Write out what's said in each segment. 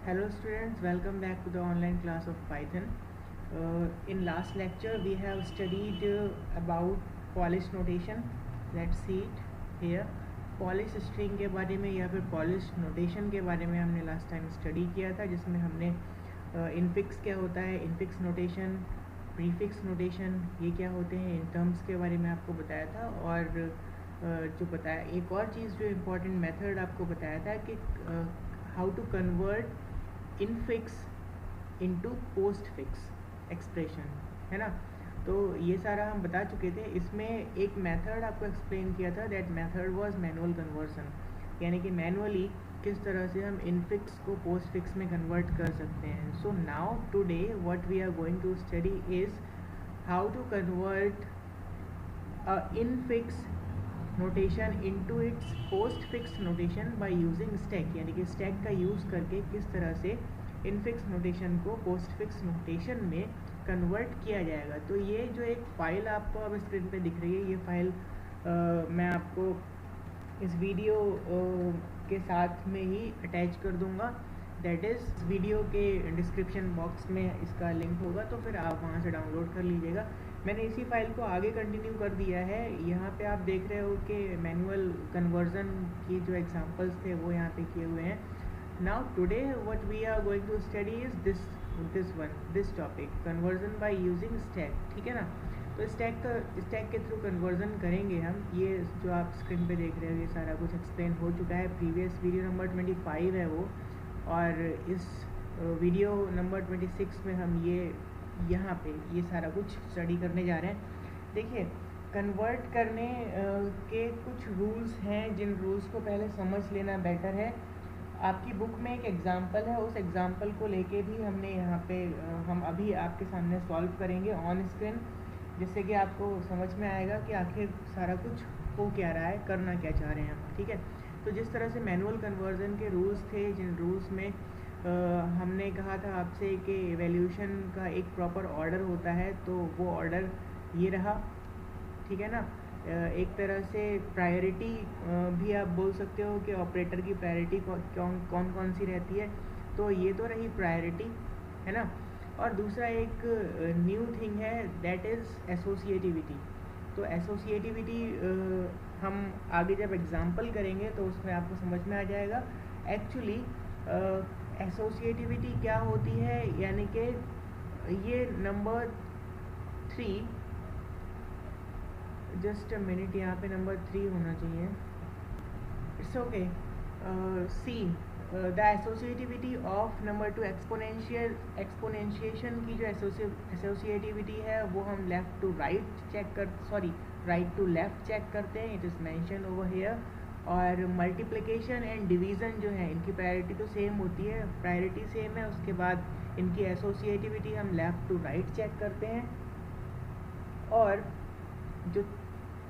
Hello students, welcome back to the online class of Python. In last lecture we have studied about polish notation. Let's see it here. Polish string के बारे में या फिर polish notation के बारे में हमने last time study किया था, जिसमें हमने infix क्या होता है, infix notation, prefix notation ये क्या होते हैं, in terms के बारे में आपको बताया था। और जो बताया एक और चीज़ जो important method आपको बताया था कि how to convert infix into postfix expression, है ना। तो ये सारा हम बता चुके थे। इसमें एक मेथड आपको एक्सप्लेन किया था, that method was manual conversion, यानी कि मैनुअली किस तरह से हम इनफिक्स को पोस्टफिक्स में कन्वर्ट कर सकते हैं। So now today what we are going to study is how to convert infix notation into its postfix notation by using stack, यानी कि स्टैक का यूज़ करके किस तरह से इनफिक्स नोटेशन को पोस्टफिक्स नोटेशन में कन्वर्ट किया जाएगा। तो ये जो एक फ़ाइल आपको अब स्क्रीन पे दिख रही है, ये फ़ाइल मैं आपको इस वीडियो के साथ में ही अटैच कर दूंगा। दैट इज़ वीडियो के डिस्क्रिप्शन बॉक्स में इसका लिंक होगा, तो फिर आप वहाँ से डाउनलोड कर लीजिएगा। मैंने इसी फाइल को आगे कंटिन्यू कर दिया है। यहाँ पे आप देख रहे हो कि मैनुअल कन्वर्जन की जो एग्जांपल्स थे वो यहाँ पे किए हुए हैं। Now today what we are going to study is this topic, conversion by using stack, ठीक है ना। तो स्टैक के थ्रू कन्वर्जन करेंगे हम। ये जो आप स्क्रीन पे देख रहे हो ये सारा कुछ एक्सप्लेन हो चुका है, प्रीवियस वीडियो नंबर 25 है वो, और इस वीडियो नंबर 26 में हम यहाँ पे ये सारा कुछ स्टडी करने जा रहे हैं। देखिए, कन्वर्ट करने के कुछ रूल्स हैं, जिन रूल्स को पहले समझ लेना बेटर है। आपकी बुक में एक एग्जांपल है, उस एग्जांपल को लेके भी हमने यहाँ पे हम अभी आपके सामने सॉल्व करेंगे ऑन स्क्रीन, जिससे कि आपको समझ में आएगा कि आखिर सारा कुछ हो क्या रहा है, करना क्या चाह रहे हैं हम, ठीक है। तो जिस तरह से मैनुअल कन्वर्जन के रूल्स थे, जिन रूल्स में हमने कहा था आपसे कि एवोल्यूशन का एक प्रॉपर ऑर्डर होता है, तो वो ऑर्डर ये रहा, ठीक है ना। एक तरह से प्रायोरिटी भी आप बोल सकते हो कि ऑपरेटर की प्रायोरिटी कौन कौन सी रहती है। तो ये तो रही प्रायोरिटी, है ना। और दूसरा एक न्यू थिंग है, दैट इज़ एसोसिएटिविटी। तो एसोसिएटिविटी हम आगे जब एग्जांपल करेंगे तो उसमें आपको समझ में आ जाएगा एक्चुअली एसोसिएटिविटी क्या होती है। यानी कि ये नंबर 3, जस्ट अ मिनट, यहाँ पे नंबर 3 होना चाहिए, it's okay. See the associativity of number 2 exponentiation की जो एसोसिएटिविटी है वो हम left to right right to left check करते हैं, it is mention over here. और मल्टीप्लिकेशन एंड डिवीज़न जो है इनकी प्रायोरिटी तो सेम होती है, प्रायोरिटी सेम है, उसके बाद इनकी एसोसिएटिविटी हम लेफ़्ट टू राइट चेक करते हैं। और जो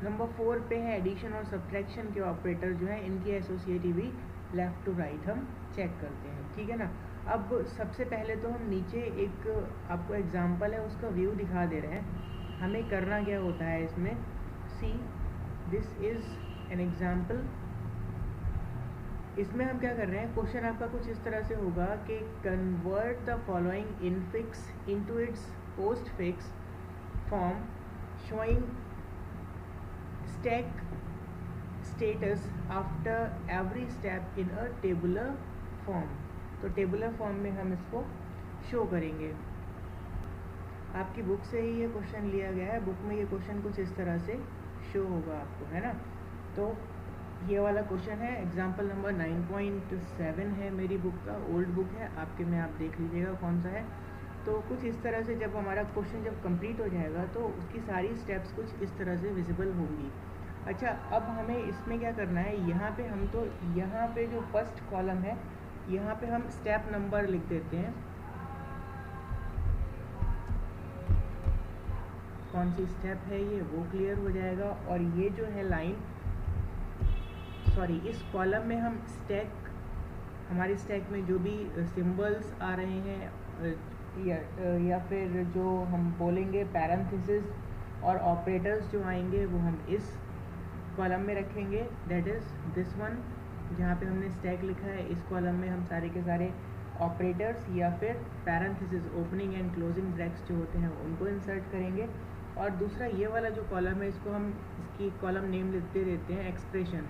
नंबर 4 पे है एडिशन और सब्ट्रैक्शन के ऑपरेटर जो है, इनकी एसोसिएटिविटी लेफ़्ट टू राइट हम चेक करते हैं, ठीक है ना। अब सबसे पहले तो हम नीचे एक आपको एग्जांपल है उसका व्यू दिखा दे रहे हैं। हमें करना क्या होता है इसमें, see this is an example. इसमें हम क्या कर रहे हैं, क्वेश्चन आपका कुछ इस तरह से होगा कि convert the following infix into its postfix form showing stack status after every step in a tabular form. तो टेबुलर फॉर्म में हम इसको शो करेंगे। आपकी बुक से ही ये क्वेश्चन लिया गया है, बुक में ये क्वेश्चन कुछ इस तरह से शो होगा आपको, है ना। तो ये वाला क्वेश्चन है, एग्जाम्पल नंबर 9.7 है मेरी बुक का, ओल्ड बुक है, आपके में आप देख लीजिएगा कौन सा है। तो कुछ इस तरह से जब हमारा क्वेश्चन जब कंप्लीट हो जाएगा तो उसकी सारी स्टेप्स कुछ इस तरह से विजिबल होंगी। अच्छा, अब हमें इसमें क्या करना है, यहाँ पे हम तो यहाँ पे जो फर्स्ट कॉलम है यहाँ पे हम स्टेप नंबर लिख देते हैं, कौन सी स्टेप है ये वो क्लियर हो जाएगा। और ये जो है लाइन, इस कॉलम में हम स्टैक, हमारे स्टैक में जो भी सिंबल्स आ रहे हैं या फिर जो हम बोलेंगे पैरेंथेसिस और ऑपरेटर्स जो आएंगे वो हम इस कॉलम में रखेंगे, दैट इज़ दिस वन, जहाँ पे हमने स्टैक लिखा है। इस कॉलम में हम सारे के सारे ऑपरेटर्स या फिर parenthesis opening and closing brackets जो होते हैं उनको इंसर्ट करेंगे। और दूसरा ये वाला जो कॉलम है इसको हम इसकी कॉलम नेम दे देते हैं एक्सप्रेशन।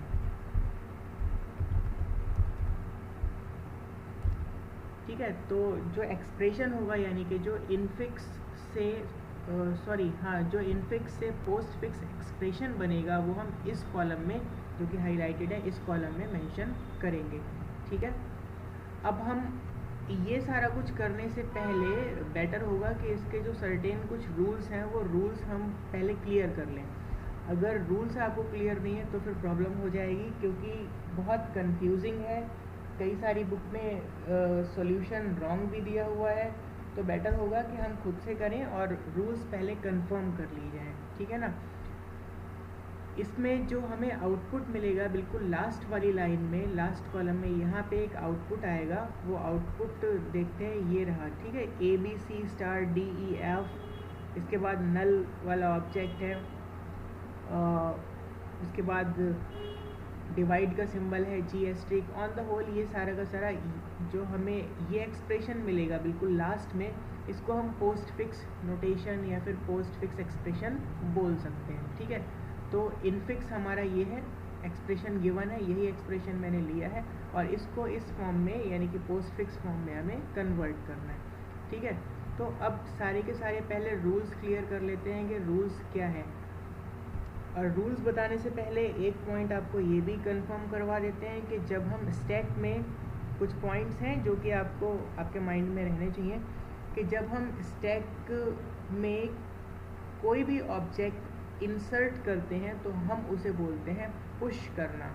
ठीक है, तो जो एक्सप्रेशन होगा यानी कि जो इनफिक्स से जो इनफिक्स से पोस्ट फिक्स एक्सप्रेशन बनेगा वो हम इस कॉलम में जो कि हाईलाइटेड है इस कॉलम में मेंशन करेंगे। ठीक है, अब हम ये सारा कुछ करने से पहले बेटर होगा कि इसके जो सर्टेन कुछ रूल्स हैं वो रूल्स हम पहले क्लियर कर लें। अगर रूल्स आपको क्लियर नहीं है तो फिर प्रॉब्लम हो जाएगी, क्योंकि बहुत कंफ्यूजिंग है। कई सारी बुक में सॉल्यूशन रॉन्ग भी दिया हुआ है, तो बेटर होगा कि हम खुद से करें और रूल्स पहले कंफर्म कर ली जाए। ठीक है ना। इसमें जो हमें आउटपुट मिलेगा बिल्कुल लास्ट वाली लाइन में, लास्ट कॉलम में, यहाँ पे एक आउटपुट आएगा। वो आउटपुट देखते हैं, ये रहा। ठीक है, ABC स्टार DEF, इसके बाद नल वाला ऑब्जेक्ट है, उसके बाद डिवाइड का सिंबल है, G*. ऑन द होल ये सारा का सारा जो हमें ये एक्सप्रेशन मिलेगा बिल्कुल लास्ट में, इसको हम पोस्ट फिक्स नोटेशन या फिर पोस्ट फिक्स एक्सप्रेशन बोल सकते हैं। ठीक है, तो इनफिक्स हमारा ये है, एक्सप्रेशन गिवन है, यही एक्सप्रेशन मैंने लिया है और इसको इस फॉर्म में यानी कि पोस्ट फिक्स फॉर्म में हमें कन्वर्ट करना है। ठीक है, तो अब सारे के सारे पहले रूल्स क्लियर कर लेते हैं कि रूल्स क्या है। और रूल्स बताने से पहले एक पॉइंट आपको ये भी कंफर्म करवा देते हैं कि जब हम स्टैक में कुछ पॉइंट्स हैं जो कि आपको आपके माइंड में रहने चाहिए कि जब हम स्टैक में कोई भी ऑब्जेक्ट इंसर्ट करते हैं तो हम उसे बोलते हैं पुश करना।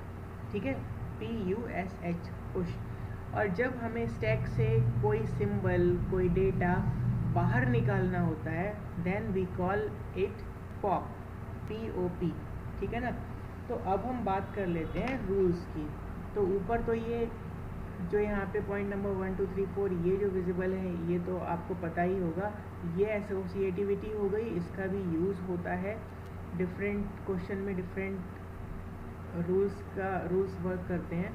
ठीक है, PUSH, पुश। और जब हमें स्टैक से कोई सिंबल कोई डेटा बाहर निकालना होता है then we call it pop, POP। ठीक है ना। तो अब हम बात कर लेते हैं रूल्स की। तो ऊपर तो ये जो यहाँ पे पॉइंट नंबर 1 2 3 4 ये जो विजिबल है ये तो आपको पता ही होगा, ये एसोसिएटिविटी हो गई, इसका भी यूज़ होता है डिफरेंट क्वेश्चन में, डिफरेंट रूल्स वर्क करते हैं।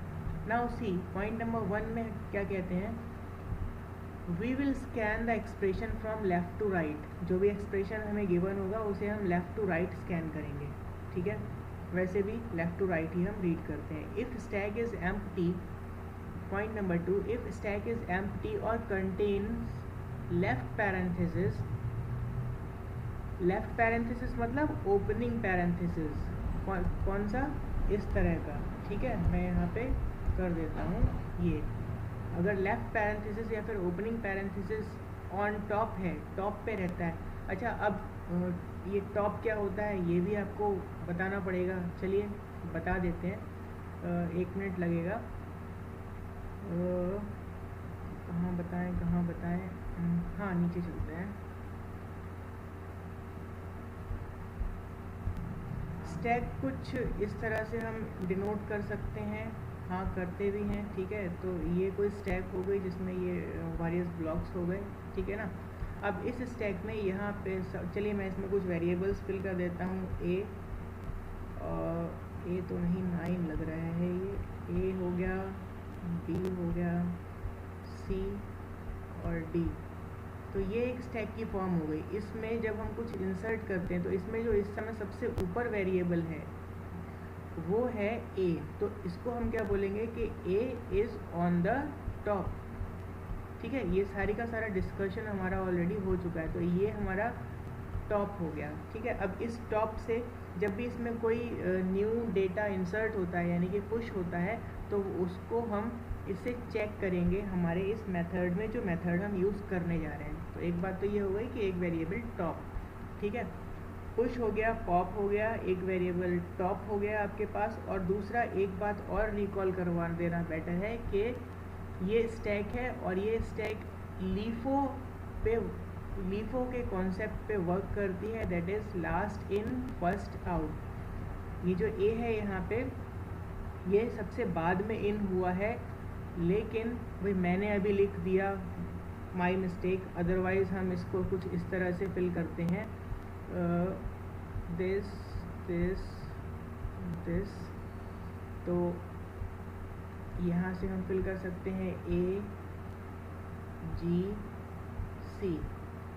नाउ सी पॉइंट नंबर 1 में क्या कहते हैं, we will scan the expression from left to right. जो भी एक्सप्रेशन हमें गिवन होगा उसे हम लेफ़्ट टू राइट स्कैन करेंगे। ठीक है, वैसे भी लेफ़्ट टू राइट ही हम रीड करते हैं। If stack is empty, point number 2, if stack is empty और contains left parenthesis, left parenthesis मतलब ओपनिंग पैरेंथेसिस, कौन सा, इस तरह का। ठीक है, मैं यहाँ पे कर देता हूँ ये, अगर लेफ्ट पैरेंथेसिस या फिर ओपनिंग पैरेंथेसिस ऑन टॉप है, टॉप पे रहता है। अच्छा, अब ये टॉप क्या होता है ये भी आपको बताना पड़ेगा, चलिए बता देते हैं, 1 मिनट लगेगा। कहाँ बताएं, हाँ नीचे चलते हैं। स्टैक कुछ इस तरह से हम डिनोट कर सकते हैं, हाँ करते भी हैं। ठीक है, तो ये कोई स्टैक हो गई जिसमें ये वेरियस ब्लॉक्स हो गए। ठीक है ना। अब इस स्टैक में यहाँ पे चलिए मैं इसमें कुछ वेरिएबल्स फिल कर देता हूँ। ए तो नहीं, 9 लग रहा है ये, ए हो गया, बी हो गया, सी और डी। तो ये एक स्टैक की फॉर्म हो गई। इसमें जब हम कुछ इंसर्ट करते हैं तो इसमें जो इस समय सबसे ऊपर वेरिएबल है वो है ए, तो इसको हम क्या बोलेंगे कि A is on the top. ठीक है, ये सारी का सारा डिस्कशन हमारा ऑलरेडी हो चुका है, तो ये हमारा टॉप हो गया। ठीक है, अब इस टॉप से जब भी इसमें कोई न्यू डेटा इंसर्ट होता है यानी कि पुश होता है तो उसको हम इससे चेक करेंगे हमारे इस मेथड में, जो मेथड हम यूज़ करने जा रहे हैं। तो एक बात तो ये हो गई कि एक वेरिएबल टॉप, ठीक है, पुश हो गया, पॉप हो गया, एक वेरिएबल टॉप हो गया आपके पास। और दूसरा एक बात और रिकॉल करवा देना बेटर है कि ये स्टैक है और ये स्टैक लीफो के कॉन्सेप्ट पे वर्क करती है, that is last in first out. ये जो ए है यहाँ पे ये सबसे बाद में इन हुआ है, लेकिन भाई मैंने अभी लिख दिया, माय मिस्टेक। अदरवाइज़ हम इसको कुछ इस तरह से फिल करते हैं, दिस तो यहाँ से हम फिल कर सकते हैं ए जी सी,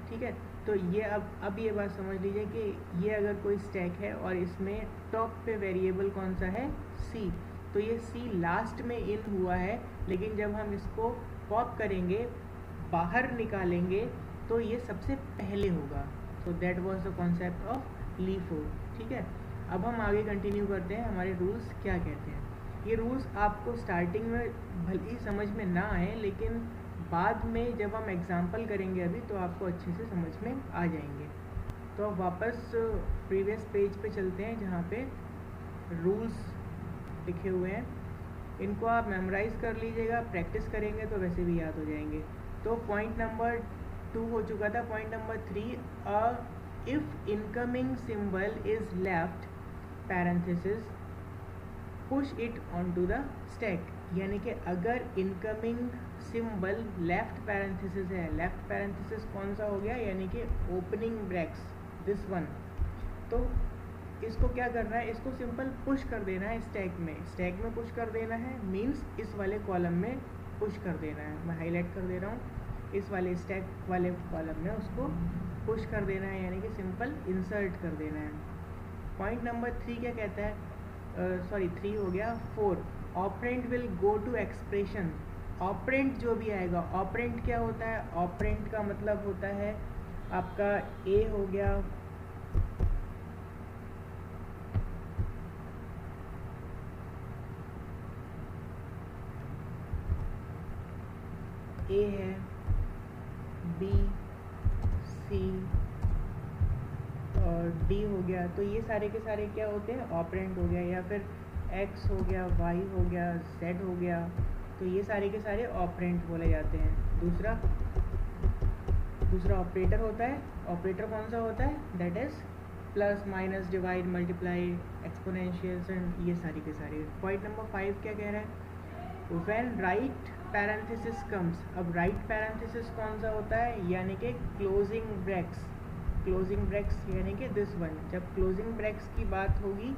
ठीक है। तो ये अब ये बात समझ लीजिए कि ये अगर कोई स्टैक है और इसमें टॉप पे वेरिएबल कौन सा है, सी, तो ये सी लास्ट में इन हुआ है, लेकिन जब हम इसको पॉप करेंगे, बाहर निकालेंगे, तो ये सबसे पहले होगा। So that was the concept of LIFO, ठीक है। अब हम आगे कंटिन्यू करते हैं, हमारे रूल्स क्या कहते हैं। ये रूल्स आपको स्टार्टिंग में भले ही समझ में ना आए, लेकिन बाद में जब हम एग्जाम्पल करेंगे अभी, तो आपको अच्छे से समझ में आ जाएंगे। तो अब वापस प्रीवियस पेज पे चलते हैं, जहाँ पे रूल्स लिखे हुए हैं। इनको आप मेमोराइज कर लीजिएगा, प्रैक्टिस करेंगे तो वैसे भी याद हो जाएंगे। तो पॉइंट नंबर 2 हो चुका था। Point number 3, if incoming symbol is left parenthesis push it onto the stack, यानी कि अगर इनकमिंग सिंबल लेफ्ट पैरेंथेसिस है, लेफ्ट पैरेंथेसिस कौन सा हो गया, यानी कि ओपनिंग ब्रैक्स, दिस वन, तो इसको क्या करना है, इसको सिंपल पुश कर देना है स्टैक में। स्टैक में पुश कर देना है मीन्स इस वाले कॉलम में पुश कर देना है। मैं हाईलाइट कर दे रहा हूँ, इस वाले स्टैक वाले कॉलम में उसको पुश कर देना है, यानी कि सिंपल इंसर्ट कर देना है। पॉइंट नंबर 3 क्या कहता है, 3 हो गया। 4, operand will go to expression. Operand जो भी आएगा, ऑपरेंट क्या होता है, ऑपरेंट का मतलब होता है आपका ए हो गया, ए है, बी, सी और डी हो गया। तो ये सारे के सारे क्या होते हैं, ऑपरेंट हो गया। या फिर एक्स हो गया, वाई हो गया, जेड हो गया, तो ये सारे के सारे ऑपरेंट बोले जाते हैं। दूसरा ऑपरेटर होता है। ऑपरेटर कौन सा होता है, that is plus, minus, divide, multiply, एक्सपोनेंशियल्स and ये सारी के सारे। पॉइंट नंबर 5 क्या कह रहा है, व्हेन राइट पैरेंथेसिस कम्स। अब राइट पैरेंथेसिस कौन सा होता है, यानी कि क्लोजिंग ब्रैक्स। क्लोजिंग ब्रैक्स यानी कि दिस वन। जब क्लोजिंग ब्रैक्स की बात होगी,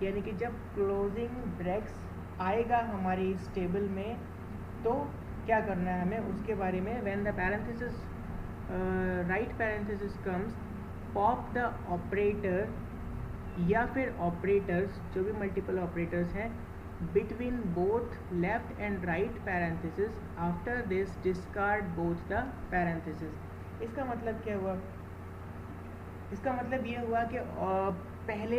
यानी कि जब क्लोजिंग ब्रैक्स आएगा हमारे इस टेबल में, तो क्या करना है हमें उसके बारे में। When the parenthesis right parenthesis comes, pop the operator या फिर ऑपरेटर्स, जो भी मल्टीपल ऑपरेटर्स हैं, between both left and right parenthesis. After this discard both the parenthesis. इसका मतलब क्या हुआ, इसका मतलब ये हुआ कि पहले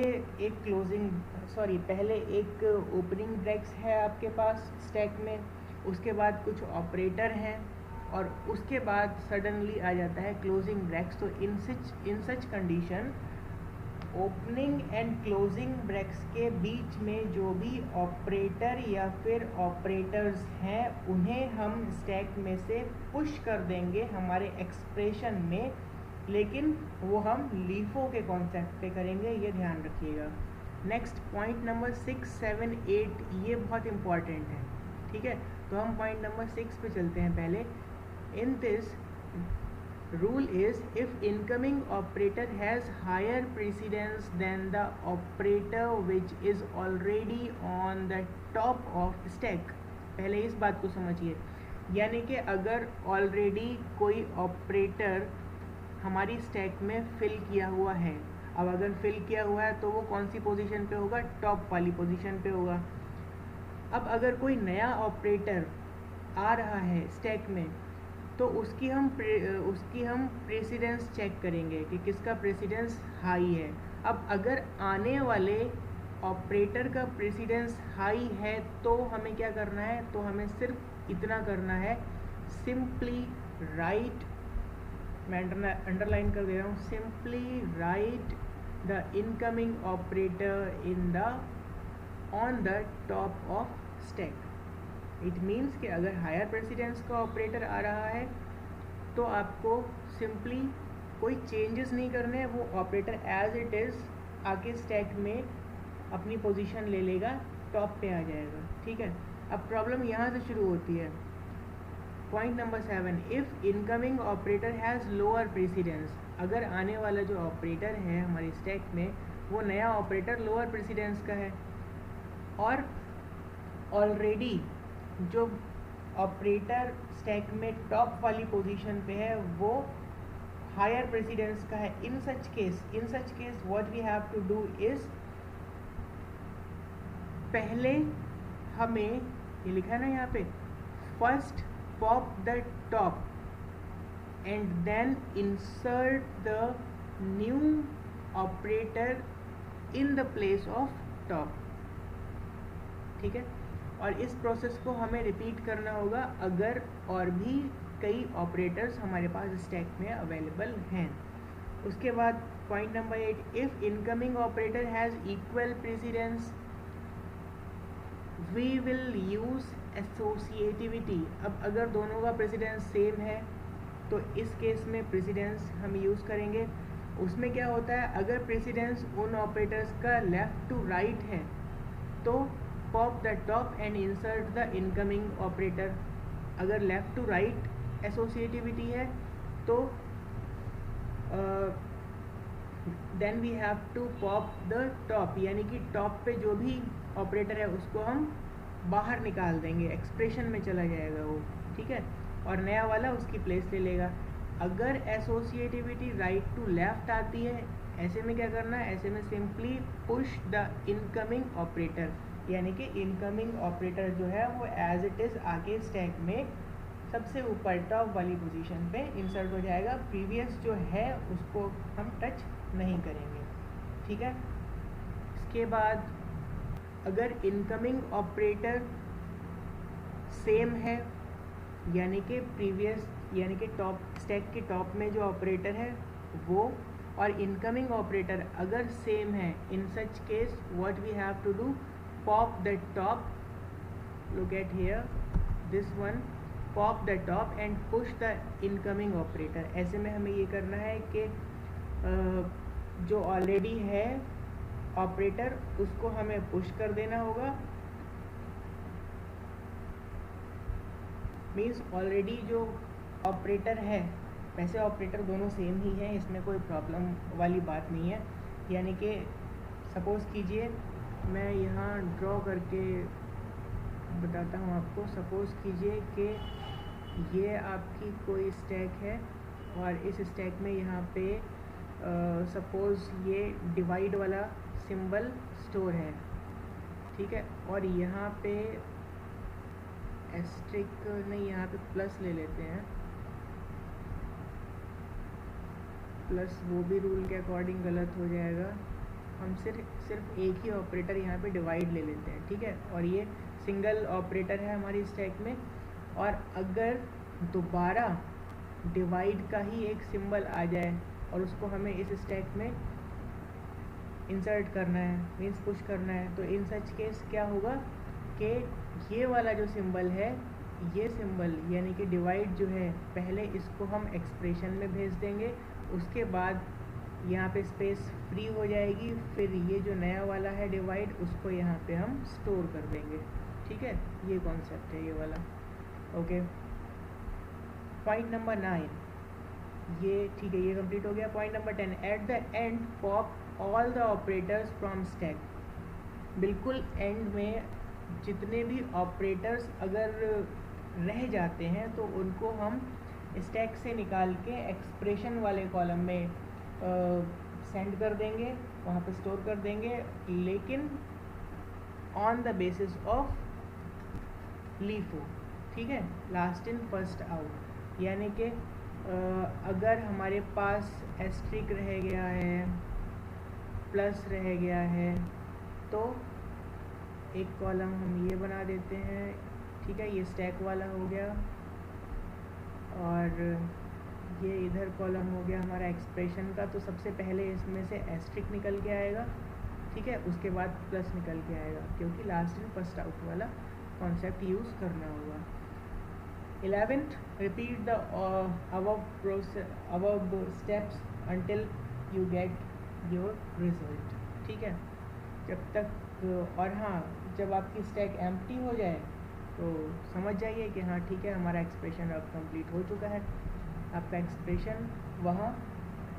एक ओपनिंग ब्रैक्स है आपके पास स्टैक में, उसके बाद कुछ ऑपरेटर हैं और उसके बाद सडनली आ जाता है क्लोजिंग ब्रैक्स। तो in such condition opening and closing brackets के बीच में जो भी ऑपरेटर या फिर ऑपरेटर्स हैं, उन्हें हम स्टैक में से पुश कर देंगे हमारे एक्सप्रेशन में, लेकिन वो हम लीफो के कॉन्सेप्ट पे करेंगे, ये ध्यान रखिएगा। नेक्स्ट पॉइंट नंबर 6, 7, 8 ये बहुत इंपॉर्टेंट है, ठीक है। तो हम पॉइंट नंबर 6 पे चलते हैं पहले। In this rule is if incoming operator has higher precedence than the operator which is already on the top of stack। पहले इस बात को समझिए, यानी कि अगर ऑलरेडी कोई ऑपरेटर हमारी स्टैक में फिल किया हुआ है, अब अगर फिल किया हुआ है तो वो कौन सी पोजीशन पे होगा, टॉप वाली पोजीशन पे होगा। अब अगर कोई नया ऑपरेटर आ रहा है स्टैक में, तो उसकी हम प्रेसिडेंस चेक करेंगे कि किसका प्रेसिडेंस हाई है। अब अगर आने वाले ऑपरेटर का प्रेसिडेंस हाई है तो हमें क्या करना है, तो हमें सिर्फ इतना करना है, सिंपली राइट, मैं अंडरलाइन कर दे रहा हूँ, simply write the incoming operator on the top of stack. It means कि अगर हायर प्रेसिडेंस का ऑपरेटर आ रहा है तो आपको सिंपली कोई चेंजेस नहीं करने हैं, वो ऑपरेटर एज इट इज़ आके स्टैक में अपनी पोजीशन ले लेगा, टॉप पे आ जाएगा, ठीक है। अब प्रॉब्लम यहाँ से शुरू होती है। Point number 7, if incoming operator has lower precedence. अगर आने वाला जो ऑपरेटर है हमारे स्टैक में, वो नया ऑपरेटर लोअर प्रेसिडेंस का है और ऑलरेडी जो ऑपरेटर स्टैक में टॉप वाली पोजीशन पे है वो हायर प्रेसिडेंस का है। In such case what we have to do is, पहले हमें ये लिखा है ना यहाँ पे, first pop the top and then insert the new operator in the place of top. ठीक है, और इस प्रोसेस को हमें रिपीट करना होगा अगर और भी कई ऑपरेटर्स हमारे पास स्टैक में अवेलेबल हैं। उसके बाद point number 8, if incoming operator has equal precedence we will use associativity. अब अगर दोनों का प्रेसिडेंस सेम है तो इस केस में प्रेसिडेंस हम यूज़ करेंगे। उसमें क्या होता है, अगर प्रेसिडेंस उन ऑपरेटर्स का लेफ़्ट टू राइट है तो pop the top and insert the incoming operator. अगर लेफ़्ट टू राइट एसोसिएटिविटी है तो then we have to pop the top, यानी कि टॉप पे जो भी ऑपरेटर है उसको हम बाहर निकाल देंगे, एक्सप्रेशन में चला जाएगा वो। ठीक है, और नया वाला उसकी प्लेस ले लेगा। अगर एसोसिएटिविटी राइट टू लेफ्ट आती है, ऐसे में क्या करना है, ऐसे में simply push the incoming operator, यानी कि इनकमिंग ऑपरेटर जो है वो एज इट इज़ आके स्टैक में सबसे ऊपर टॉप वाली पोजीशन पे इंसर्ट हो जाएगा। प्रीवियस जो है उसको हम टच नहीं करेंगे। ठीक है, इसके बाद अगर इनकमिंग ऑपरेटर सेम है, यानी कि प्रीवियस, यानी कि टॉप स्टैक के टॉप में जो ऑपरेटर है वो, और इनकमिंग ऑपरेटर अगर सेम है, in such case what we have to do, pop the top, look at here this one, pop the top and push the incoming operator. ऐसे में हमें ये करना है कि जो ऑलरेडी है ऑपरेटर उसको हमें पुश कर देना होगा, मीन्स ऑलरेडी जो ऑपरेटर है, वैसे ऑपरेटर दोनों सेम ही हैं, इसमें कोई प्रॉब्लम वाली बात नहीं है। यानी कि सपोज़ कीजिए, मैं यहाँ ड्रॉ करके बताता हूँ आपको। सपोज़ कीजिए कि ये आपकी कोई स्टैक है और इस स्टैक में यहाँ पे सपोज़ ये डिवाइड वाला सिंबल स्टोर है। ठीक है, और यहाँ पे एस्ट्रिक नहीं, यहाँ पे प्लस ले लेते हैं, प्लस वो भी रूल के अकॉर्डिंग गलत हो जाएगा। हम सिर्फ एक ही ऑपरेटर यहाँ पे डिवाइड ले लेते हैं। ठीक है, और ये सिंगल ऑपरेटर है हमारी स्टैक में, और अगर दोबारा डिवाइड का ही एक सिंबल आ जाए और उसको हमें इस स्टैक में इंसर्ट करना है, मीन्स पुश करना है, तो इन सच केस क्या होगा कि ये वाला जो सिंबल है, ये सिंबल यानी कि डिवाइड जो है, पहले इसको हम एक्सप्रेशन में भेज देंगे, उसके बाद यहाँ पे स्पेस फ्री हो जाएगी, फिर ये जो नया वाला है डिवाइड उसको यहाँ पे हम स्टोर कर देंगे। ठीक है, ये कॉन्सेप्ट है ये वाला। ओके, पॉइंट नंबर 9 ये ठीक है, ये कंप्लीट हो गया। Point number 10, at the end pop all the operators from stack. बिल्कुल एंड में जितने भी ऑपरेटर्स अगर रह जाते हैं तो उनको हम स्टैक से निकाल के एक्सप्रेशन वाले कॉलम में सेंड कर देंगे, वहाँ पे स्टोर कर देंगे, लेकिन on the basis of LIFO. ठीक है, लास्ट इन फर्स्ट आउट, यानी कि अगर हमारे पास एस्ट्रिक रह गया है, प्लस रह गया है, तो एक कॉलम हम ये बना देते हैं। ठीक है, ये स्टैक वाला हो गया, और ये इधर कॉलम हो गया हमारा एक्सप्रेशन का। तो सबसे पहले इसमें से एस्ट्रिक निकल के आएगा, ठीक है, उसके बाद प्लस निकल के आएगा, क्योंकि लास्ट इन फर्स्ट आउट वाला कॉन्सेप्ट यूज़ करना होगा। 11th, repeat the above steps until you get your result। ठीक है, जब तक, और हाँ, जब आपकी स्टैक एम्प्टी हो जाए तो समझ जाइए कि हाँ ठीक है, हमारा एक्सप्रेशन अब कंप्लीट हो चुका है। आपका एक्सप्रेशन वहाँ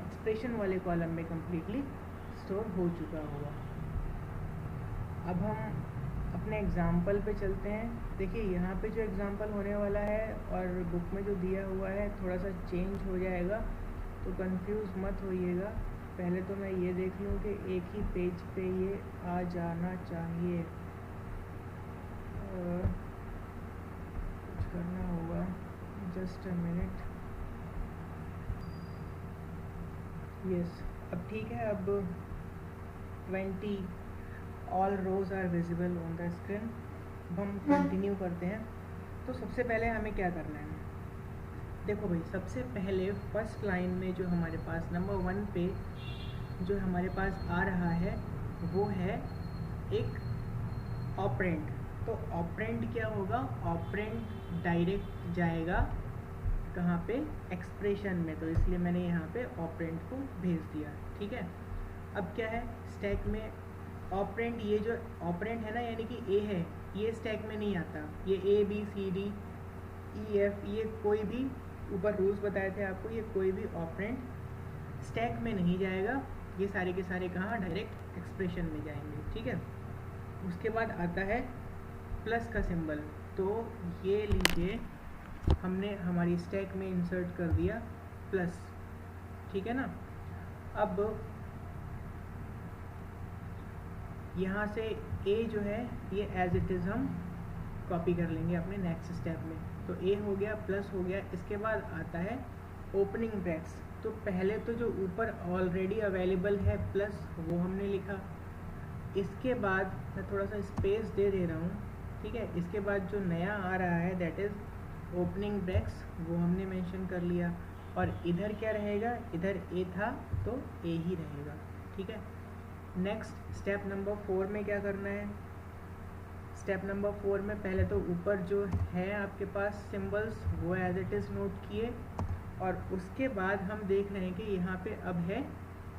एक्सप्रेशन वाले कॉलम में कम्प्लीटली स्टोर हो चुका होगा। अब हम अपने एग्ज़ाम्पल पे चलते हैं। देखिए यहाँ पे जो एग्ज़ाम्पल होने वाला है और बुक में जो दिया हुआ है थोड़ा सा चेंज हो जाएगा, तो कंफ्यूज मत होइएगा। पहले तो मैं ये देख लूँ कि एक ही पेज पे ये आ जाना चाहिए। कुछ करना होगा, जस्ट अ मिनट। यस, अब ठीक है। अब 20 all rows are visible on the screen. अब हम कंटिन्यू करते हैं। तो सबसे पहले हमें क्या करना है, देखो भाई, सबसे पहले फर्स्ट लाइन में जो हमारे पास नंबर 1 पे जो हमारे पास आ रहा है वो है एक ऑपरेंड। तो ऑपरेंड क्या होगा, ऑपरेंड डायरेक्ट जाएगा कहाँ पे, एक्सप्रेशन में, तो इसलिए मैंने यहाँ पे ऑपरेंड को भेज दिया। ठीक है, अब क्या है स्टैक में ऑपरेंड, ये जो ऑपरेंड है ना यानी कि ए है, ये स्टैक में नहीं आता। ये A B C D E F, ये कोई भी ऊपर रूल्स बताए थे आपको, ये कोई भी ऑपरेंड स्टैक में नहीं जाएगा। ये सारे के सारे कहाँ, डायरेक्ट एक्सप्रेशन में जाएंगे। ठीक है, उसके बाद आता है प्लस का सिंबल। तो ये लीजिए, हमने हमारी स्टैक में इंसर्ट कर दिया प्लस। ठीक है ना, अब यहाँ से ए जो है ये एज इट इज़ हम कॉपी कर लेंगे अपने नेक्स्ट स्टेप में। तो ए हो गया, प्लस हो गया। इसके बाद आता है ओपनिंग ब्रैकेट्स। तो पहले तो जो ऊपर ऑलरेडी अवेलेबल है प्लस, वो हमने लिखा। इसके बाद मैं थोड़ा सा स्पेस दे रहा हूँ। ठीक है, इसके बाद जो नया आ रहा है दैट इज़ ओपनिंग ब्रैकेट्स, वो हमने मेंशन कर लिया। और इधर क्या रहेगा, इधर ए था तो ए ही रहेगा। ठीक है, नेक्स्ट स्टेप नंबर 4 में क्या करना है, स्टेप नंबर 4 में पहले तो ऊपर जो है आपके पास सिंबल्स वो एज इट इज़ नोट किए। और उसके बाद हम देख रहे हैं कि यहाँ पे अब है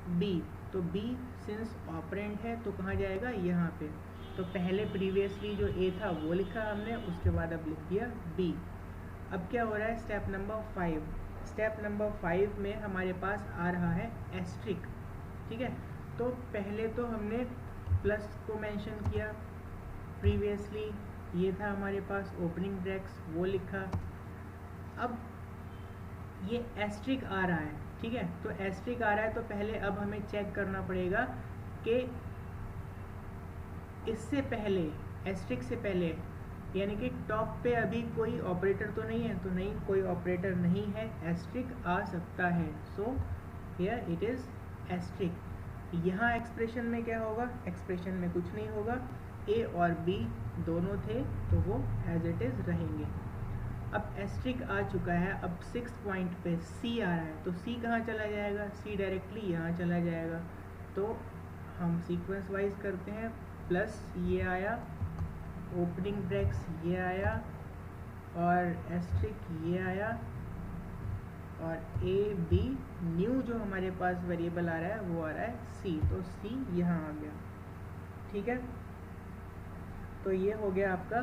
बी। तो बी सिंस ऑपरेंड है तो कहाँ जाएगा, यहाँ पे। तो पहले प्रीवियसली जो ए था वो लिखा हमने, उसके बाद अब लिख दिया बी। अब क्या हो रहा है, स्टेप नंबर 5। स्टेप नंबर 5 में हमारे पास आ रहा है एस्ट्रिक। ठीक है, तो पहले तो हमने प्लस को मेंशन किया, प्रीवियसली ये था हमारे पास ओपनिंग ब्रैकेट्स, वो लिखा। अब ये एस्ट्रिक आ रहा है। ठीक है, तो एस्ट्रिक आ रहा है तो पहले अब हमें चेक करना पड़ेगा कि इससे पहले, एस्ट्रिक से पहले, यानी कि टॉप पे अभी कोई ऑपरेटर तो नहीं है। तो नहीं, कोई ऑपरेटर नहीं है, एस्ट्रिक आ सकता है। So here it is asterisk. यहाँ एक्सप्रेशन में क्या होगा, एक्सप्रेशन में कुछ नहीं होगा, ए और बी दोनों थे तो वो एज इट इज़ रहेंगे। अब एस्ट्रिक आ चुका है, अब 6th पॉइंट पे सी आ रहा है। तो सी कहाँ चला जाएगा, सी डायरेक्टली यहाँ चला जाएगा। तो हम सीक्वेंस वाइज करते हैं, प्लस ये आया, ओपनिंग ब्रैकेट्स ये आया, और एस्ट्रिक ये आया, और ए बी न्यू जो हमारे पास वेरिएबल आ रहा है वो आ रहा है सी। तो सी यहाँ आ गया। ठीक है, तो ये हो गया आपका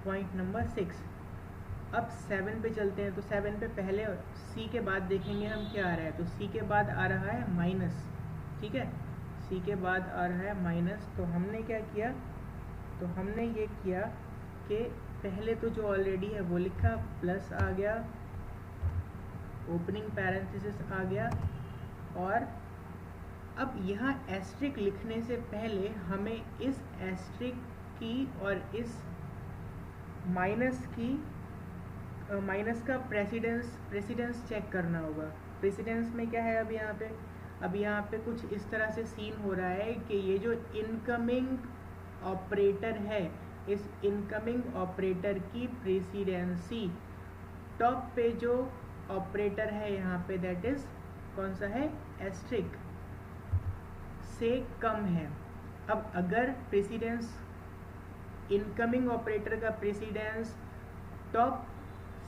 पॉइंट नंबर 6। अब 7 पे चलते हैं। तो 7 पे पहले सी के बाद देखेंगे हम क्या आ रहा है। तो सी के बाद आ रहा है माइनस। ठीक है, सी के बाद आ रहा है माइनस। तो हमने क्या किया, तो हमने ये किया कि पहले तो जो ऑलरेडी है वो लिखा, प्लस आ गया, ओपनिंग पैरेंथेसिस आ गया, और अब यहाँ एस्ट्रिक लिखने से पहले हमें इस एस्ट्रिक की और इस माइनस का प्रेसिडेंस चेक करना होगा। प्रेसिडेंस में क्या है, अब यहाँ पे कुछ इस तरह से सीन हो रहा है कि ये जो इनकमिंग ऑपरेटर है, इस इनकमिंग ऑपरेटर की प्रेसिडेंसी टॉप पे जो ऑपरेटर है यहाँ पे दैट इज कौन सा है, एस्ट्रिक से कम है। अब अगर प्रेसिडेंस, इनकमिंग ऑपरेटर का प्रेसिडेंस टॉप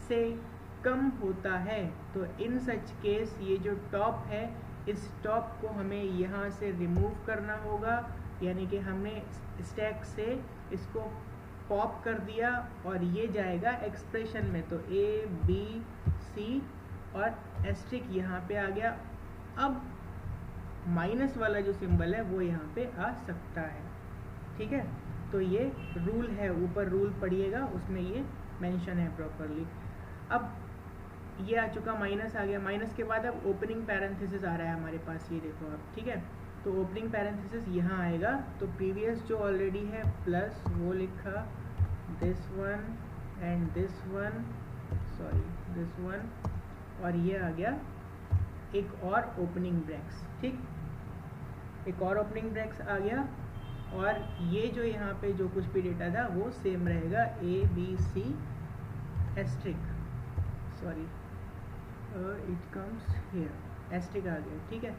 से कम होता है तो इन सच केस ये जो टॉप है, इस टॉप को हमें यहाँ से रिमूव करना होगा, यानी कि हमने स्टैक से इसको पॉप कर दिया और ये जाएगा एक्सप्रेशन में। तो ए बी सी और एस्ट्रिक यहाँ पे आ गया। अब माइनस वाला जो सिंबल है वो यहाँ पे आ सकता है। ठीक है, तो ये रूल है, ऊपर रूल पढ़िएगा, उसमें ये मेंशन है प्रॉपरली। अब ये आ चुका, माइनस आ गया, माइनस के बाद अब ओपनिंग पैरेंथेसिस आ रहा है हमारे पास, ये देखो आप, ठीक है। तो ओपनिंग पैरेंथेसिस यहाँ आएगा, तो प्रीवियस जो ऑलरेडी है प्लस वो लिखा, this one and this one, sorry this one, और ये आ गया एक और ओपनिंग ब्रैक्स, ठीक, एक और ओपनिंग ब्रैक्स आ गया। और ये जो यहाँ पे जो कुछ भी डेटा था वो सेम रहेगा, ABC asterisk, sorry it comes here, asterisk आ गया, ठीक है।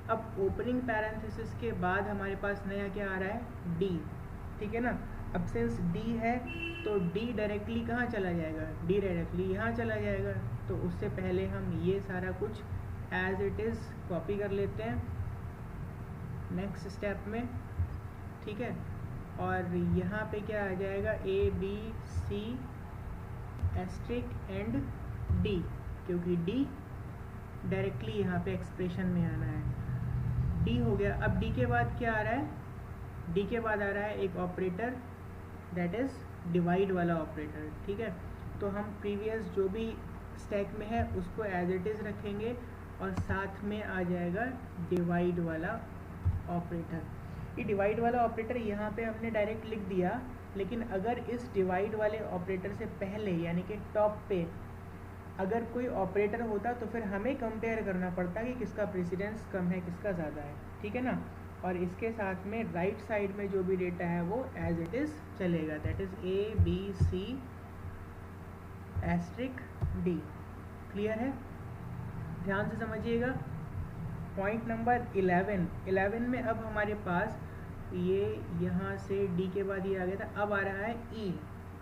अब ओपनिंग पैरेंथेसिस के बाद हमारे पास नया क्या आ रहा है, D, ठीक है ना। अब सिंस D है तो D डायरेक्टली कहाँ चला जाएगा, D डायरेक्टली यहाँ चला जाएगा। तो उससे पहले हम ये सारा कुछ एज इट इज़ कॉपी कर लेते हैं नेक्स्ट स्टेप में, ठीक है। और यहाँ पे क्या आ जाएगा, ABC एस्ट्रिक एंड D, क्योंकि D डायरेक्टली यहाँ पे एक्सप्रेशन में आना है। D हो गया। अब D के बाद क्या आ रहा है, D के बाद आ रहा है एक ऑपरेटर, दैट इज़ डिवाइड वाला ऑपरेटर, ठीक है। तो हम प्रीवियस जो भी स्टैक में है उसको एज इट इज़ रखेंगे और साथ में आ जाएगा डिवाइड वाला ऑपरेटर। ये डिवाइड वाला ऑपरेटर यहाँ पे हमने डायरेक्ट लिख दिया, लेकिन अगर इस डिवाइड वाले ऑपरेटर से पहले यानी कि टॉप पे अगर कोई ऑपरेटर होता तो फिर हमें कंपेयर करना पड़ता कि किसका प्रेसिडेंस कम है किसका ज़्यादा है, ठीक है ना। और इसके साथ में राइट साइड में जो भी डेटा है वो एज इट इज़ चलेगा, that is ABC asterisk D। Clear है, ध्यान से समझिएगा। पॉइंट नंबर 11 में अब हमारे पास ये यहाँ से D के बाद ये आ गया था, अब आ रहा है E,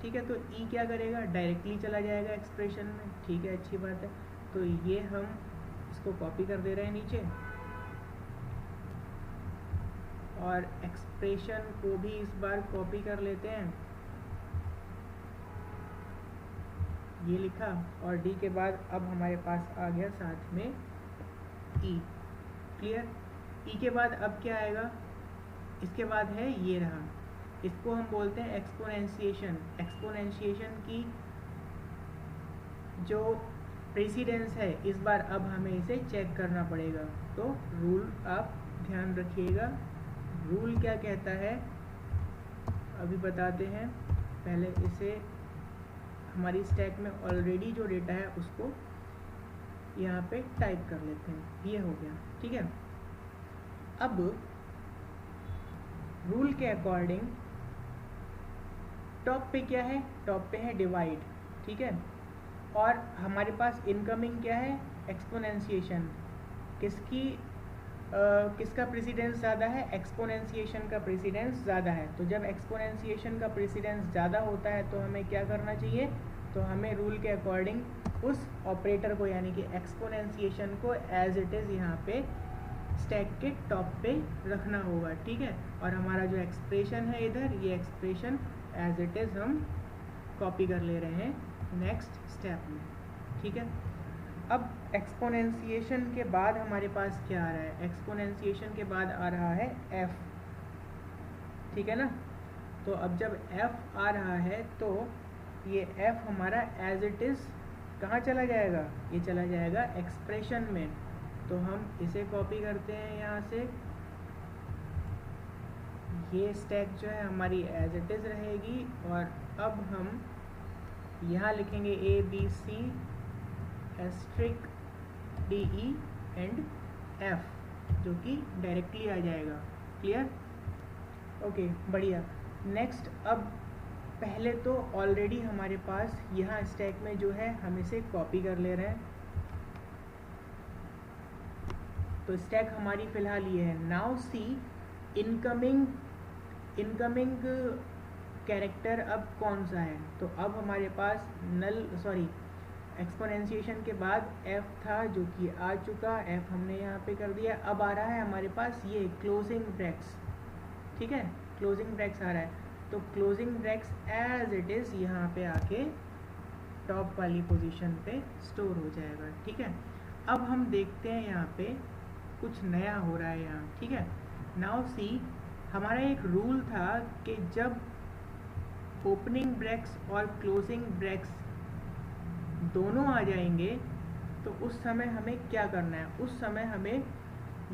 ठीक है। तो E क्या करेगा, डायरेक्टली चला जाएगा एक्सप्रेशन में, ठीक है, अच्छी बात है। तो ये हम इसको कॉपी कर दे रहे हैं नीचे, और एक्सप्रेशन को भी इस बार कॉपी कर लेते हैं, ये लिखा, और D के बाद अब हमारे पास आ गया साथ में E। क्लियर। E के बाद अब क्या आएगा, इसके बाद है ये रहा, इसको हम बोलते हैं एक्सपोनेंशिएशन। एक्सपोनेंशिएशन की जो प्रेसिडेंस है इस बार अब हमें इसे चेक करना पड़ेगा। तो रूल आप ध्यान रखिएगा, रूल क्या कहता है अभी बताते हैं। पहले इसे हमारी स्टैक में ऑलरेडी जो डेटा है उसको यहाँ पे टाइप कर लेते हैं, ये हो गया, ठीक है। अब रूल के अकॉर्डिंग टॉप पे क्या है, टॉप पे है डिवाइड, ठीक है। और हमारे पास इनकमिंग क्या है, एक्सपोनेंशिएशन। किसका प्रेसिडेंस ज़्यादा है, एक्सपोनेंशिएशन का प्रेसिडेंस ज़्यादा है। तो जब एक्सपोनेंशिएशन का प्रेसिडेंस ज़्यादा होता है तो हमें क्या करना चाहिए, तो हमें रूल के अकॉर्डिंग उस ऑपरेटर को यानी कि एक्सपोनेंशिएशन को एज इट इज़ यहाँ पे स्टैक के टॉप पे रखना होगा, ठीक है। और हमारा जो एक्सप्रेशन है इधर, ये एक्सप्रेशन एज इट इज़ हम कॉपी कर ले रहे हैं नेक्स्ट स्टेप में, ठीक है। अब एक्सपोनेंशिएशन के बाद हमारे पास क्या आ रहा है, एक्सपोनेंशिएशन के बाद आ रहा है f, ठीक है ना। तो अब जब f आ रहा है तो ये f हमारा एज इट इज़ कहाँ चला जाएगा, ये चला जाएगा एक्सप्रेशन में। तो हम इसे कॉपी करते हैं यहाँ से, ये स्टैक जो है हमारी एज इट इज़ रहेगी। और अब हम यहाँ लिखेंगे ABC asterisk DE and F, जो कि डायरेक्टली आ जाएगा। क्लियर, ओके, बढ़िया। नेक्स्ट, अब पहले तो ऑलरेडी हमारे पास यहाँ स्टैक में जो है हम इसे कॉपी कर ले रहे हैं, तो स्टैक हमारी फ़िलहाल ये है। नाउ सी इनकमिंग कैरेक्टर अब कौन सा है, तो अब हमारे पास एक्सपोनेंशिएशन के बाद f था जो कि आ चुका, f हमने यहाँ पे कर दिया। अब आ रहा है हमारे पास ये क्लोजिंग ब्रैक्स, ठीक है, क्लोजिंग ब्रैक्स आ रहा है। तो closing brackets as it is यहाँ पे आके टॉप वाली पोजीशन पे स्टोर हो जाएगा, ठीक है। अब हम देखते हैं यहाँ पे कुछ नया हो रहा है यहाँ, ठीक है। नाउ सी हमारा एक रूल था कि जब ओपनिंग ब्रैक्स और क्लोजिंग ब्रैक्स दोनों आ जाएंगे तो उस समय हमें क्या करना है, उस समय हमें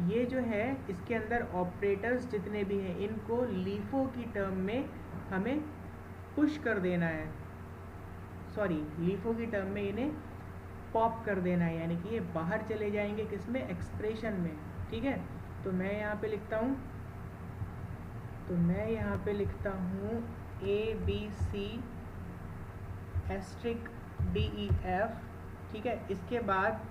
ये जो है इसके अंदर ऑपरेटर्स जितने भी हैं इनको लीफो की टर्म में हमें पुश कर देना है, सॉरी लीफो की टर्म में इन्हें पॉप कर देना है, यानी कि ये बाहर चले जाएंगे किसमें, एक्सप्रेशन में। ठीक है, तो मैं यहाँ पे लिखता हूँ A B C asterisk D E F. ठीक है, इसके बाद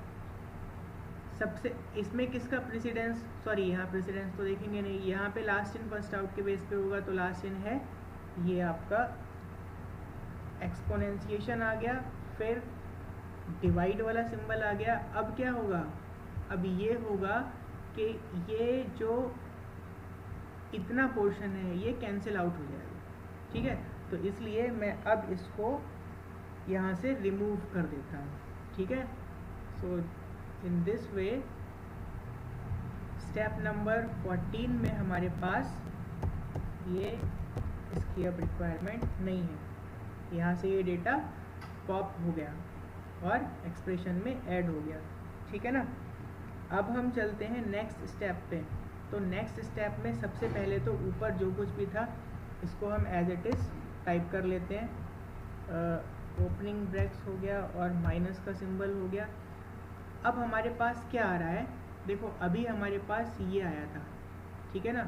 सबसे इसमें किसका प्रेसिडेंस, सॉरी यहाँ प्रेसिडेंस तो देखेंगे नहीं, यहाँ पे लास्ट इन फर्स्ट आउट के बेस पे होगा, तो लास्ट इन है ये आपका एक्सपोनेंशिएशन आ गया, फिर डिवाइड वाला सिंबल आ गया। अब क्या होगा, अब ये होगा कि ये जो इतना पोर्शन है ये कैंसिल आउट हो जाएगा। ठीक है, तो इसलिए मैं अब इसको यहाँ से रिमूव कर देता हूँ। ठीक है, so in this way step number 14 में हमारे पास ये इसकी अब रिक्वायरमेंट नहीं है, यहाँ से ये डेटा पॉप हो गया और एक्सप्रेशन में ऐड हो गया। ठीक है ना, अब हम चलते हैं नेक्स्ट स्टेप पे। तो नेक्स्ट स्टेप में सबसे पहले तो ऊपर जो कुछ भी था इसको हम एज इट इज़ टाइप कर लेते हैं। ओपनिंग ब्रैक्स हो गया और माइनस का सिंबल हो गया। अब हमारे पास क्या आ रहा है, देखो अभी हमारे पास ये आया था, ठीक है ना,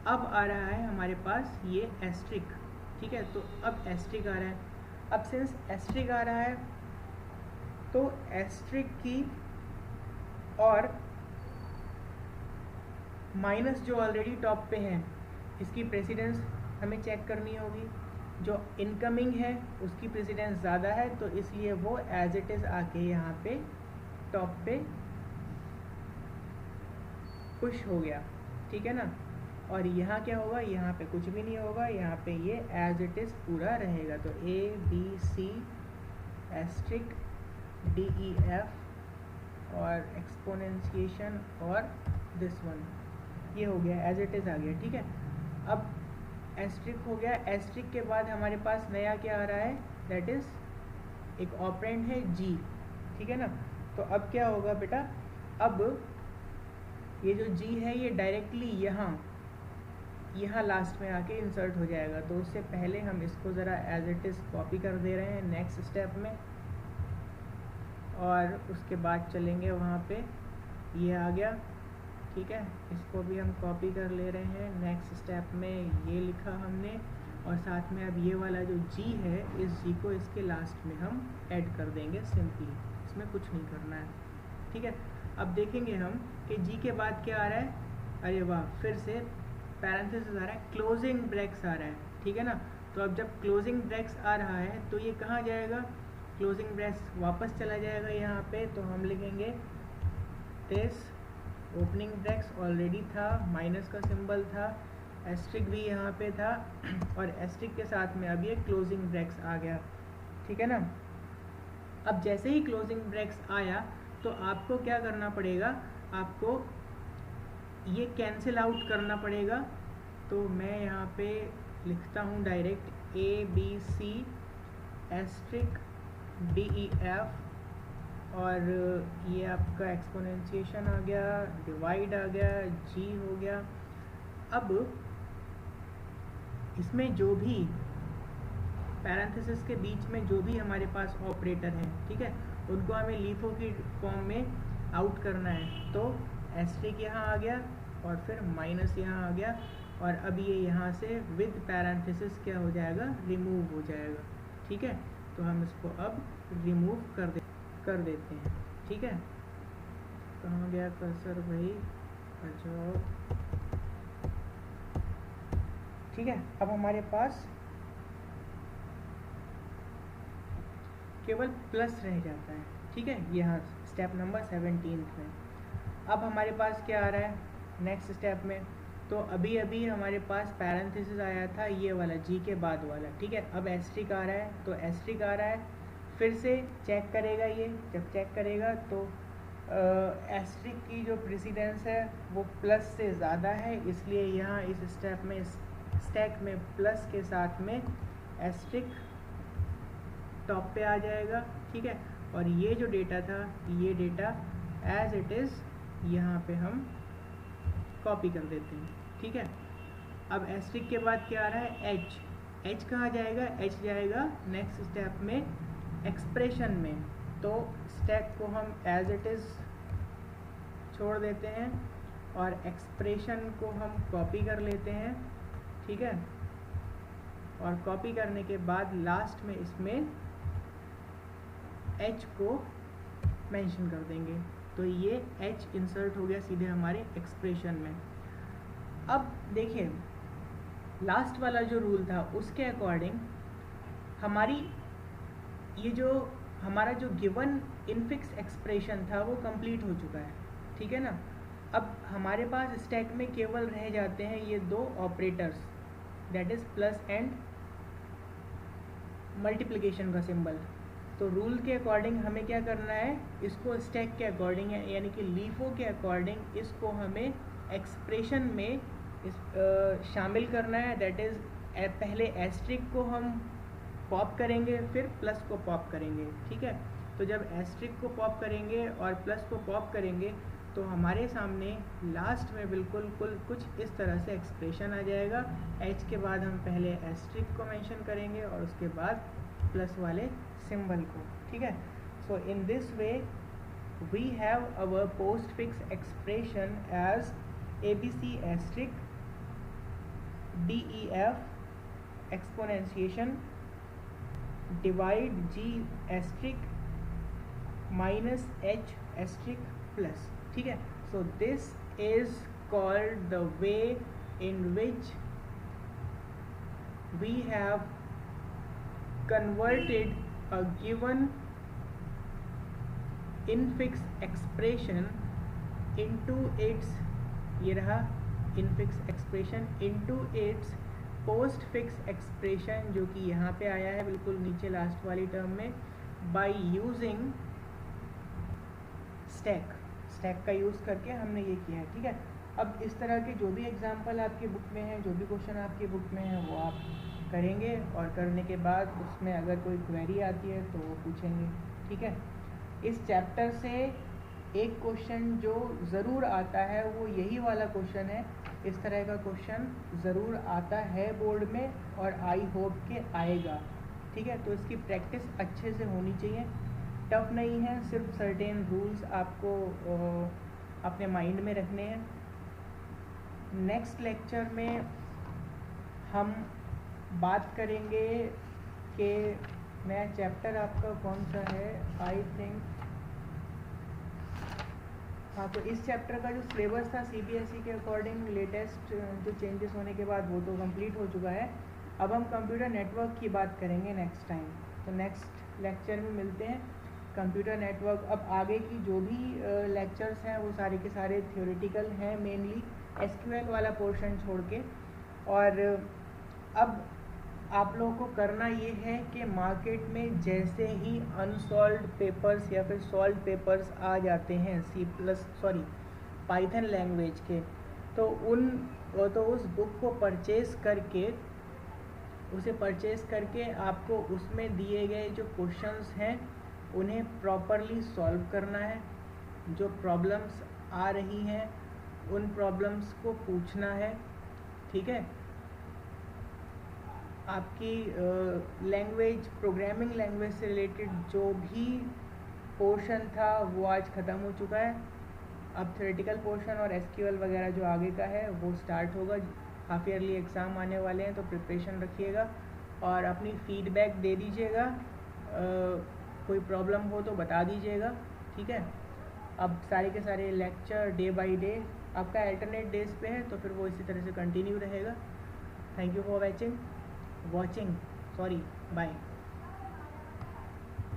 अब आ रहा है हमारे पास ये एस्ट्रिक। ठीक है, तो अब एस्ट्रिक आ रहा है। अब सिंस एस्ट्रिक आ रहा है तो एस्ट्रिक की और माइनस जो ऑलरेडी टॉप पे है इसकी प्रेसिडेंस हमें चेक करनी होगी। जो इनकमिंग है उसकी प्रेसिडेंस ज़्यादा है, तो इसलिए वो एज इट इज़ आके यहाँ पे टॉप पे पुश हो गया। ठीक है ना, और यहाँ क्या होगा, यहाँ पे कुछ भी नहीं होगा, यहाँ पे ये एज इट इज़ पूरा रहेगा। तो A B C asterisk D E F और एक्सपोनेंशिएशन और दिस वन, ये हो गया एज इट इज़ आ गया। ठीक है, अब एस्ट्रिक हो गया। एस्ट्रिक के बाद हमारे पास नया क्या आ रहा है, दैट इज़ एक ऑपरेंड है जी। ठीक है ना, तो अब क्या होगा बेटा, अब ये जो जी है ये डायरेक्टली यहाँ लास्ट में आके इंसर्ट हो जाएगा। तो उससे पहले हम इसको ज़रा एज इट इज़ कॉपी कर दे रहे हैं नेक्स्ट स्टेप में, और उसके बाद चलेंगे वहाँ पे, ये आ गया। ठीक है, इसको भी हम कॉपी कर ले रहे हैं नेक्स्ट स्टेप में, ये लिखा हमने, और साथ में अब ये वाला जो जी है इस जी को इसके लास्ट में हम ऐड कर देंगे सिंपली, इसमें कुछ नहीं करना है। ठीक है, अब देखेंगे हम कि जी के बाद क्या आ रहा है, अरे वाह, फिर से पैरेंथेसिस आ रहा है, क्लोजिंग ब्रैक्स आ रहा है। ठीक है ना, तो अब जब क्लोजिंग ब्रैक्स आ रहा है तो ये कहाँ जाएगा, क्लोजिंग ब्रैक्स वापस चला जाएगा यहाँ पे, तो हम लिखेंगे दिस, ओपनिंग ब्रैक्स ऑलरेडी था, माइनस का सिंबल था, एस्ट्रिक भी यहाँ पे था, और एस्ट्रिक के साथ में अब ये क्लोजिंग ब्रैक्स आ गया। ठीक है ना, अब जैसे ही क्लोजिंग ब्रैक्स आया तो आपको क्या करना पड़ेगा, आपको ये कैंसिल आउट करना पड़ेगा। तो मैं यहाँ पे लिखता हूँ direct A B C asterisk D E F, और ये आपका एक्सपोनेंशिएशन आ गया, डिवाइड आ गया, जी हो गया। अब इसमें जो भी पैरेंथेसिस के बीच में जो भी हमारे पास ऑपरेटर हैं, ठीक है, उनको हमें लीफो की फॉर्म में आउट करना है। तो एस्ट्रिक यहाँ आ गया और फिर माइनस यहाँ आ गया, और अब ये यहाँ से विद पैरेंथेसिस क्या हो जाएगा, रिमूव हो जाएगा। ठीक है, तो हम इसको अब रिमूव कर देते हैं। ठीक है, कहाँ गया कर्सर भाई, अच्छा, ठीक है, अब हमारे पास केवल प्लस रह जाता है। ठीक है, यहाँ स्टेप नंबर 17 में अब हमारे पास क्या आ रहा है नेक्स्ट स्टेप में, तो अभी अभी हमारे पास पैरेंथेसिस आया था ये वाला जी के बाद वाला। ठीक है, अब एस्ट्रिक आ रहा है, तो एस्ट्रिक आ रहा है, फिर से चेक करेगा, ये जब चेक करेगा तो एस्ट्रिक की जो प्रेसिडेंस है वो प्लस से ज़्यादा है, इसलिए यहाँ इस स्टेप में स्टैक में प्लस के साथ में एस्ट्रिक टॉप पे आ जाएगा, ठीक है। और ये जो डेटा था, ये डेटा एज इट इज़ यहाँ पे हम कॉपी कर देते हैं, ठीक है। अब एस्ट्रिक के बाद क्या आ रहा है, एच कहाँ जाएगा, एच जाएगा नेक्स्ट स्टेप में एक्सप्रेशन में। तो स्टैक को हम एज इट इज़ छोड़ देते हैं और एक्सप्रेशन को हम कॉपी कर लेते हैं, ठीक है। और कॉपी करने के बाद लास्ट में इसमें एच को मेंशन कर देंगे, तो ये एच इंसर्ट हो गया सीधे हमारे एक्सप्रेशन में। अब देखिए लास्ट वाला जो रूल था उसके अकॉर्डिंग हमारी ये जो हमारा जो गिवन इनफिक्स एक्सप्रेशन था वो कंप्लीट हो चुका है, ठीक है ना। अब हमारे पास स्टैक में केवल रह जाते हैं ये दो operators, that is plus and multiplication का सिंबल। तो रूल के अकॉर्डिंग हमें क्या करना है, इसको स्टैक के अकॉर्डिंग यानी कि लीफो के अकॉर्डिंग इसको हमें एक्सप्रेशन में शामिल करना है। दैट इज़ पहले एस्ट्रिक को हम पॉप करेंगे, फिर प्लस को पॉप करेंगे, ठीक है। तो जब एस्ट्रिक को पॉप करेंगे और प्लस को पॉप करेंगे तो हमारे सामने लास्ट में बिल्कुल कुछ इस तरह से एक्सप्रेशन आ जाएगा। एच के बाद हम पहले एस्ट्रिक को मेंशन करेंगे और उसके बाद प्लस वाले सिंबल को, ठीक है। So in this way we have our postfix expression as ABC asterisk DEF exponentiation divide G asterisk minus H asterisk plus, ठीक है। So this is called the way in which we have converted a given infix expression into its, ये रहा infix expression, into its post fix expression जो कि यहाँ पे आया है बिल्कुल नीचे लास्ट वाली टर्म में, बाय यूजिंग स्टैक का यूज़ करके हमने ये किया है, ठीक है। अब इस तरह के जो भी एग्जांपल आपकी बुक में है, जो भी क्वेश्चन आपकी बुक में है वो आप करेंगे और करने के बाद उसमें अगर कोई क्वेरी आती है तो वो पूछेंगे, ठीक है। इस चैप्टर से एक क्वेश्चन जो ज़रूर आता है वो यही वाला क्वेश्चन है। इस तरह का क्वेश्चन ज़रूर आता है बोर्ड में और आई होप के आएगा, ठीक है। तो इसकी प्रैक्टिस अच्छे से होनी चाहिए, टफ नहीं है, सिर्फ सर्टेन रूल्स आपको अपने माइंड में रखने हैं। नेक्स्ट लेक्चर में हम बात करेंगे कि नया चैप्टर आपका कौन सा है, आई थिंक, हाँ, तो इस चैप्टर का जो सिलेबस था CBSE के अकॉर्डिंग लेटेस्ट जो चेंजेस होने के बाद वो तो कंप्लीट हो चुका है। अब हम कंप्यूटर नेटवर्क की बात करेंगे नेक्स्ट टाइम, तो नेक्स्ट लेक्चर में मिलते हैं। कंप्यूटर नेटवर्क, अब आगे की जो भी लेक्चर्स हैं वो सारे के सारे थ्योरेटिकल हैं, मेनली SQL वाला पोर्शन छोड़ के। और अब आप लोगों को करना ये है कि मार्केट में जैसे ही अनसॉल्व्ड पेपर्स या फिर सॉल्व्ड पेपर्स आ जाते हैं पाइथन लैंग्वेज के, तो उस बुक को परचेज़ करके आपको उसमें दिए गए जो क्वेश्चंस हैं उन्हें प्रॉपरली सॉल्व करना है। जो प्रॉब्लम्स आ रही हैं उन प्रॉब्लम्स को पूछना है, ठीक है। आपकी लैंग्वेज, प्रोग्रामिंग लैंग्वेज से रिलेटेड जो भी पोर्शन था वो आज ख़त्म हो चुका है। अब थ्योरेटिकल पोर्शन और SQL वगैरह जो आगे का है वो स्टार्ट होगा। हाफ ईयरली एग्ज़ाम आने वाले हैं तो प्रिपरेशन रखिएगा और अपनी फीडबैक दे दीजिएगा। कोई प्रॉब्लम हो तो बता दीजिएगा, ठीक है। अब सारे के सारे लेक्चर डे बाय डे आपका अल्टरनेट डेज पे है, तो फिर वो इसी तरह से कंटिन्यू रहेगा। Thank you for watching, bye।